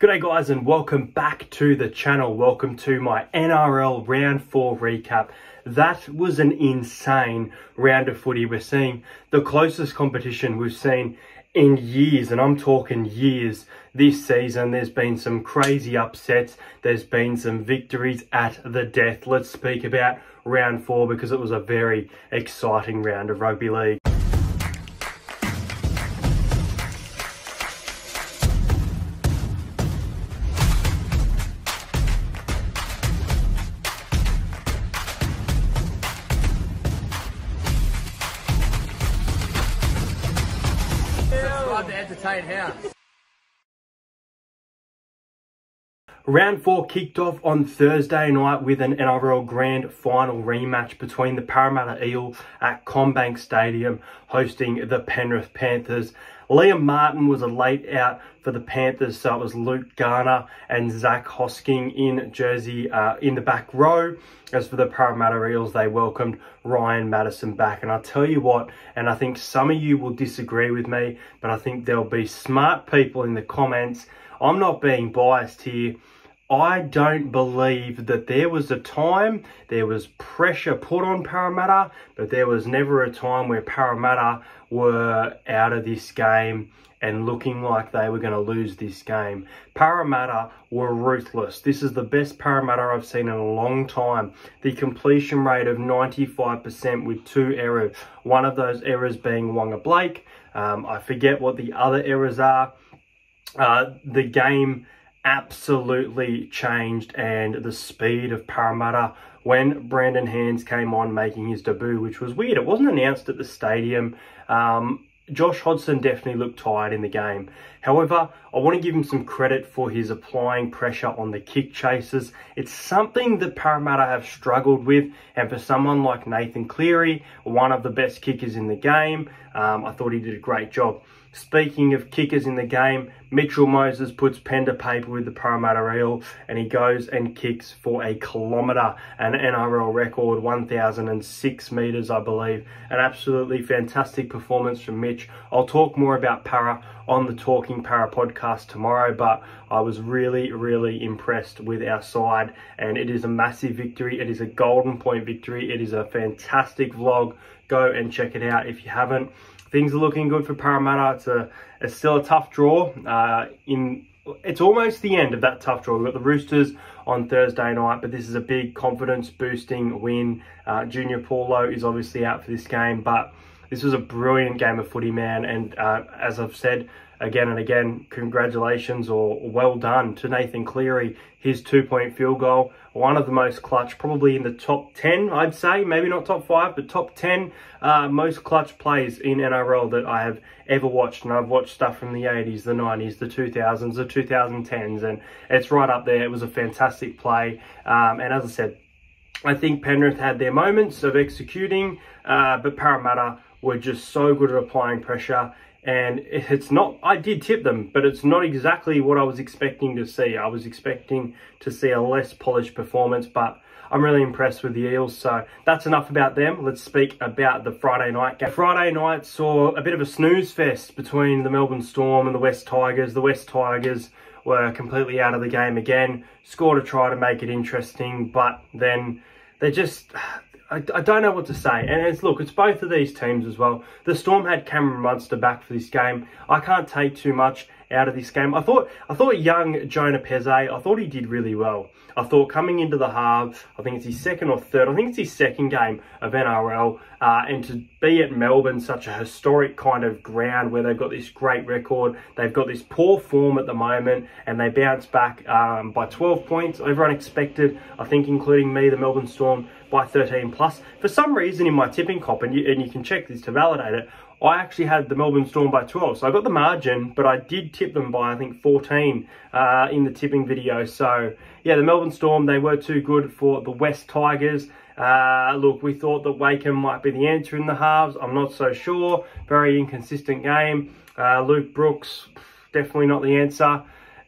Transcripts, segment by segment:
G'day guys and welcome back to the channel. Welcome to my NRL round 4 recap. That was an insane round of footy. We're seeing the closest competition we've seen in years, and I'm talking years this season. There's been some crazy upsets. There's been some victories at the death. Let's speak about round 4 because it was a very exciting round of rugby league. Round 4 kicked off on Thursday night with an NRL Grand Final rematch between the Parramatta Eels at CommBank Stadium hosting the Penrith Panthers. Liam Martin was a late out for the Panthers, so it was Luke Garner and Zach Hosking in jersey in the back row. As for the Parramatta Eels, they welcomed Ryan Madison back. And I'll tell you what, and I think some of you will disagree with me, but I think there'll be smart people in the comments. I'm not being biased here. I don't believe that there was a time, there was pressure put on Parramatta, but there was never a time where Parramatta were out of this game and looking like they were going to lose this game. Parramatta were ruthless. This is the best Parramatta I've seen in a long time. The completion rate of 95% with 2 errors. One of those errors being Wonga Blake. I forget what the other errors are. The game absolutely changed, and the speed of Parramatta when Brandon Hands came on making his debut, which was weird. It wasn't announced at the stadium. Josh Hodgson definitely looked tired in the game. However, I want to give him some credit for his applying pressure on the kick chasers. It's something that Parramatta have struggled with, and for someone like Nathan Cleary, one of the best kickers in the game, I thought he did a great job. Speaking of kickers in the game, Mitchell Moses puts pen to paper with the Parramatta Eels, and he goes and kicks for a kilometre, an NRL record, 1,006 metres, I believe. An absolutely fantastic performance from Mitch. I'll talk more about Para on the Talking Para podcast tomorrow, but I was really impressed with our side, and it is a massive victory. It is a golden point victory. It is a fantastic vlog. Go and check it out if you haven't. Things are looking good for Parramatta. It's still a tough draw. It's almost the end of that tough draw. We've got the Roosters on Thursday night, but this is a big confidence-boosting win. Junior Paulo is obviously out for this game, but this was a brilliant game of footy, man. And as I've said again and again, congratulations or well done to Nathan Cleary. His 2-point field goal, one of the most clutch, probably in the top 10, I'd say. Maybe not top 5, but top 10 most clutch plays in NRL that I have ever watched. And I've watched stuff from the 80s, the 90s, the 2000s, the 2010s, and it's right up there. It was a fantastic play. And as I said, I think Penrith had their moments of executing, but Parramatta were just so good at applying pressure. And it's not, I did tip them, but it's not exactly what I was expecting to see. I was expecting to see a less polished performance, but I'm really impressed with the Eels. So that's enough about them. Let's speak about the Friday night game. Friday night saw a bit of a snooze fest between the Melbourne Storm and the West Tigers. The West Tigers were completely out of the game again, scored a try to make it interesting, but then they just, I don't know what to say. And it's both of these teams as well. The Storm had Cameron Munster back for this game. I can't take too much out of this game. I thought young Jonah Peze, I thought he did really well. I thought coming into the halves, I think it's his second or third, I think it's his second game of NRL, and to be at Melbourne, such a historic kind of ground where they've got this great record, they've got this poor form at the moment, and they bounce back by 12 points. Everyone expected, I think including me, the Melbourne Storm by 13 plus. For some reason in my tipping comp, and you can check this to validate it, I actually had the Melbourne Storm by 12. So I got the margin, but I did tip them by, I think, 14 in the tipping video. So, yeah, the Melbourne Storm, they were too good for the West Tigers. Look, we thought that Wakeham might be the answer in the halves. I'm not so sure. Very inconsistent game. Luke Brooks, definitely not the answer.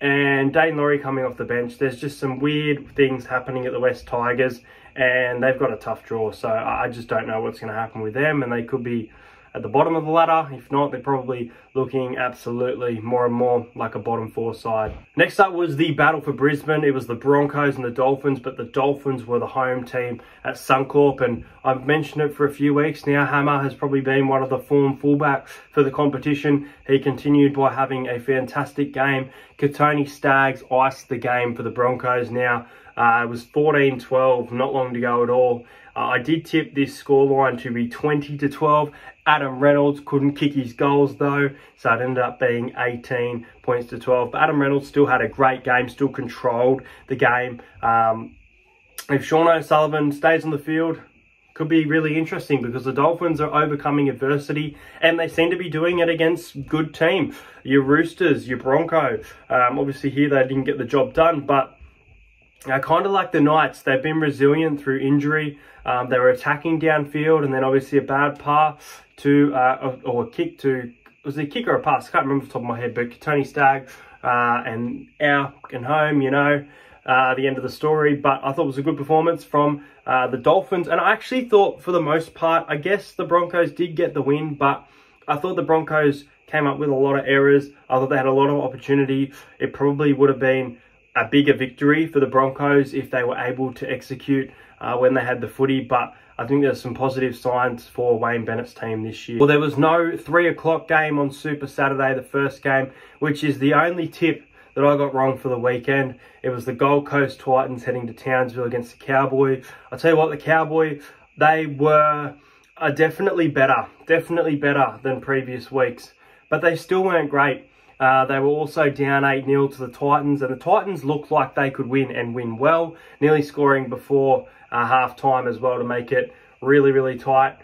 And Dane Laurie coming off the bench. There's just some weird things happening at the West Tigers, and they've got a tough draw. So I just don't know what's going to happen with them, and they could be at the bottom of the ladder. If not, they're probably looking absolutely more and more like a bottom 4 side. Next up was the battle for Brisbane. It was the Broncos and the Dolphins, but the Dolphins were the home team at Suncorp, and I've mentioned it for a few weeks now. Hammer has probably been one of the form fullbacks for the competition. He continued by having a fantastic game. Katoni Staggs iced the game for the Broncos now. It was 14-12, not long to go at all. I did tip this scoreline to be 20-12. Adam Reynolds couldn't kick his goals though, so it ended up being 18 points to 12. But Adam Reynolds still had a great game, still controlled the game. If Sean O'Sullivan stays on the field, could be really interesting, because the Dolphins are overcoming adversity and they seem to be doing it against good team. Your Roosters, your Broncos. Obviously here they didn't get the job done, but kind of like the Knights, they've been resilient through injury. They were attacking downfield, and then obviously a bad pass to, or a kick to, was it a kick or a pass? I can't remember off the top of my head, but Tony Stagg and out and home, you know, the end of the story. But I thought it was a good performance from the Dolphins, and I actually thought for the most part, I guess the Broncos did get the win, but I thought the Broncos came up with a lot of errors. I thought they had a lot of opportunity. It probably would have been a bigger victory for the Broncos if they were able to execute when they had the footy, but I think there's some positive signs for Wayne Bennett's team this year. Well, there was no 3 o'clock game on Super Saturday, the first game, which is the only tip that I got wrong for the weekend. It was the Gold Coast Titans heading to Townsville against the Cowboys. I'll tell you what, the Cowboys, they were definitely better than previous weeks, but they still weren't great. They were also down 8-0 to the Titans, and the Titans looked like they could win and win well, nearly scoring before half-time as well to make it really, really tight.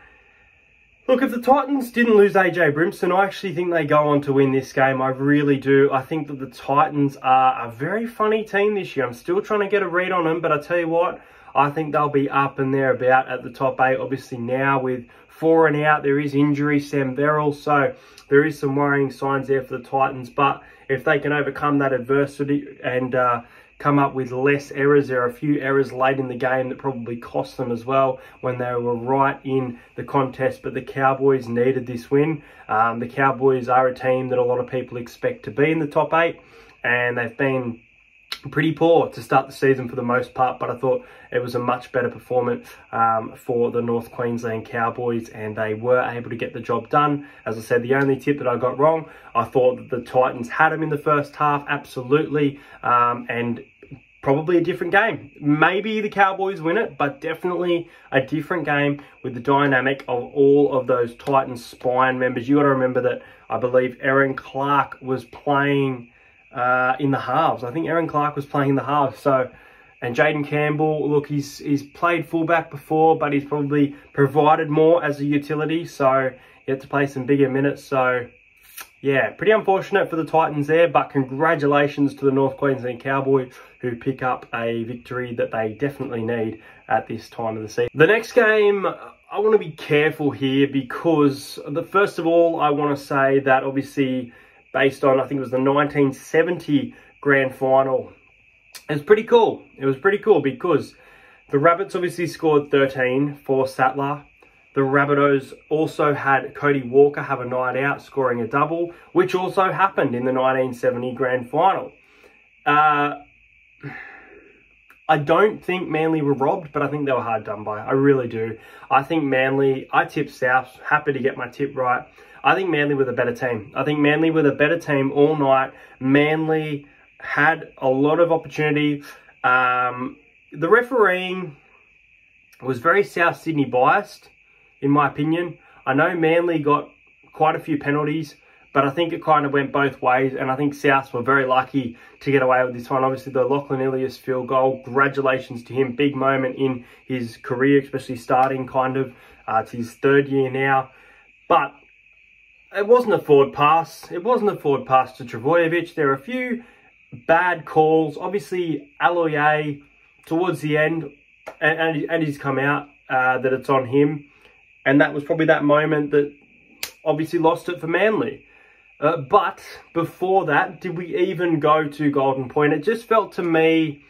Look, if the Titans didn't lose AJ Brimson, I actually think they go on to win this game. I really do. I think that the Titans are a very funny team this year. I'm still trying to get a read on them, but I tell you what, I think they'll be up and thereabout at the top 8. Obviously now with 4 and out, there is injury, Sam Verrill, so there is some worrying signs there for the Titans. But if they can overcome that adversity and come up with less errors, there are a few errors late in the game that probably cost them as well when they were right in the contest. But the Cowboys needed this win. The Cowboys are a team that a lot of people expect to be in the top 8, and they've been pretty poor to start the season for the most part, but I thought it was a much better performance for the North Queensland Cowboys, and they were able to get the job done. As I said, the only tip that I got wrong, I thought that the Titans had them in the first half, absolutely, and probably a different game. Maybe the Cowboys win it, but definitely a different game with the dynamic of all of those Titans spine members. You got to remember that I believe Aaron Clark was playing in the halves. I think Aaron Clark was playing in the halves. So, and Jaden Campbell, look, he's played fullback before, but he's probably provided more as a utility. So he had to play some bigger minutes. So yeah, pretty unfortunate for the Titans there, but congratulations to the North Queensland Cowboys who pick up a victory that they definitely need at this time of the season. The next game, I want to be careful here because first of all, I want to say that obviously based on, I think it was the 1970 grand final. It was pretty cool. It was pretty cool because the Rabbits obviously scored 13 for Sattler. The Rabbitohs also had Cody Walker have a night out, scoring a double, which also happened in the 1970 grand final. I don't think Manly were robbed, but I think they were hard done by. I really do. I think Manly, I tipped South, happy to get my tip right. I think Manly were the better team. I think Manly were the better team all night. Manly had a lot of opportunity. The refereeing was very South Sydney biased, in my opinion. I know Manly got quite a few penalties, but I think it kind of went both ways, and I think Souths were very lucky to get away with this one. Obviously, the Lachlan Ilias field goal, congratulations to him. Big moment in his career, especially starting kind of to his 3rd year now. But it wasn't a forward pass. It wasn't a forward pass to Travojevic. There were a few bad calls. Obviously, Aloye, towards the end, and he's come out that it's on him. And that was probably that moment that obviously lost it for Manly. But before that, did we even go to Golden Point? It just felt to me,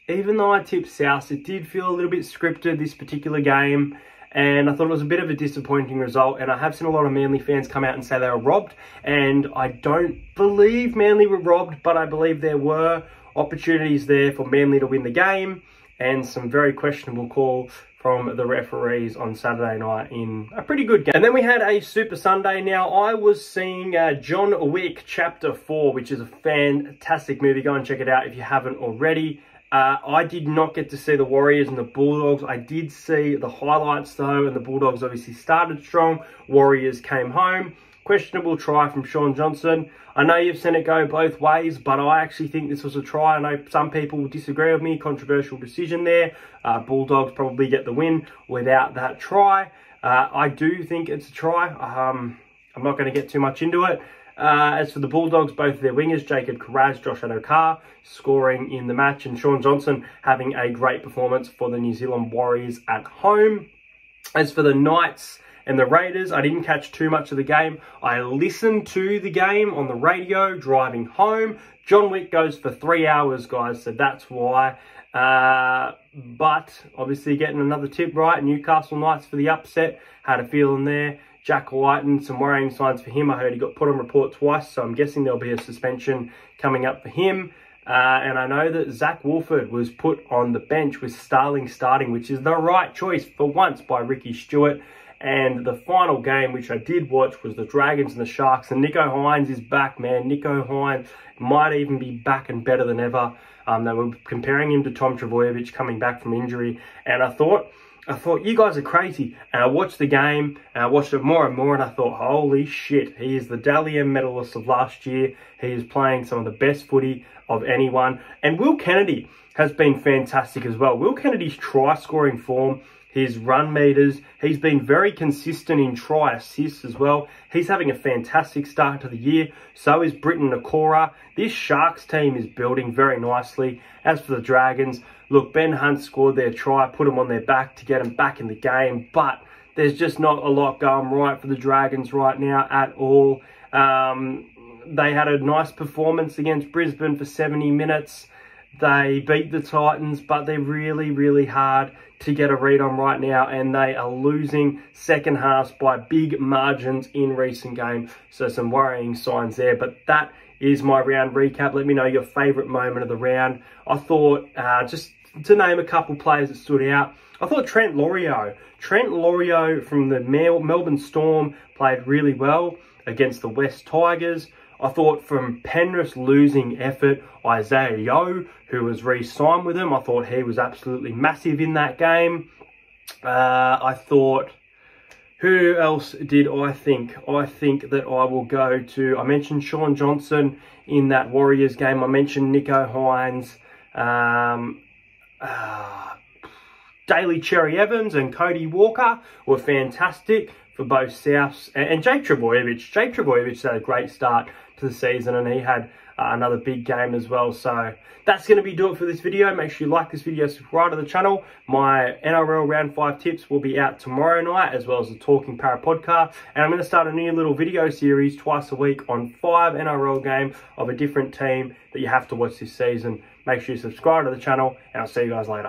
even though I tipped South, it did feel a little bit scripted, this particular game. and I thought it was a bit of a disappointing result, and I have seen a lot of Manly fans come out and say they were robbed, and I don't believe Manly were robbed, but I believe there were opportunities there for Manly to win the game, and some very questionable calls from the referees on Saturday night in a pretty good game. And then we had a Super Sunday. Now, I was seeing John Wick Chapter 4, which is a fantastic movie. Go and check it out if you haven't already. I did not get to see the Warriors and the Bulldogs. I did see the highlights though, and the Bulldogs obviously started strong. Warriors came home. Questionable try from Shaun Johnson. I know you've seen it go both ways, but I actually think this was a try. I know some people will disagree with me. Controversial decision there. Bulldogs probably get the win without that try. I do think it's a try. I'm not going to get too much into it. As for the Bulldogs, both of their wingers, Jacob Kiraz, Josh Adokar, scoring in the match, and Shaun Johnson having a great performance for the New Zealand Warriors at home. As for the Knights and the Raiders, I didn't catch too much of the game. I listened to the game on the radio driving home. John Wick goes for 3 hours, guys, so that's why. But obviously getting another tip right. Newcastle Knights for the upset. Had a feeling there. Jack Whiten, some worrying signs for him. I heard he got put on report twice, so I'm guessing there'll be a suspension coming up for him. And I know that Zach Wolford was put on the bench with Starling starting, which is the right choice for once by Ricky Stewart. And the final game, which I did watch, was the Dragons and the Sharks. And Nicho Hynes is back, man. Nicho Hynes might even be back and better than ever. They were comparing him to Tom Trbojevic coming back from injury. And I thought, you guys are crazy. And I watched the game, and I watched it more and more, and I thought, holy shit, he is the Dally M medalist of last year. He is playing some of the best footy of anyone. And Will Kennedy has been fantastic as well. Will Kennedy's try-scoring form, his run meters, he's been very consistent in try assists as well. He's having a fantastic start to the year. So is Britton Nakora. This Sharks team is building very nicely. As for the Dragons, look, Ben Hunt scored their try, put them on their back to get them back in the game. But there's just not a lot going right for the Dragons right now at all. They had a nice performance against Brisbane for 70 minutes. They beat the Titans, but they're really, really hard to get a read on right now, and they are losing second halves by big margins in recent games. So some worrying signs there, but that is my round recap. Let me know your favourite moment of the round. I thought, just to name a couple players that stood out, I thought Trent Loiero from the Melbourne Storm played really well against the West Tigers. I thought from Penrith's losing effort, Isaiah Yeo, who was re-signed with them, I thought he was absolutely massive in that game. I thought, who else did I think? I think that I will go to, I mentioned Shaun Johnson in that Warriors game. I mentioned Nicho Hynes, Daly Cherry Evans and Cody Walker were fantastic for both Souths, and Jake Trbojevic. Jake Trbojevic had a great start to the season, and he had another big game as well. So that's going to be it for this video. Make sure you like this video, subscribe to the channel. My NRL Round 5 tips will be out tomorrow night, as well as the Talking Para podcast. And I'm going to start a new little video series twice a week on 5 NRL games of a different team that you have to watch this season. Make sure you subscribe to the channel, and I'll see you guys later.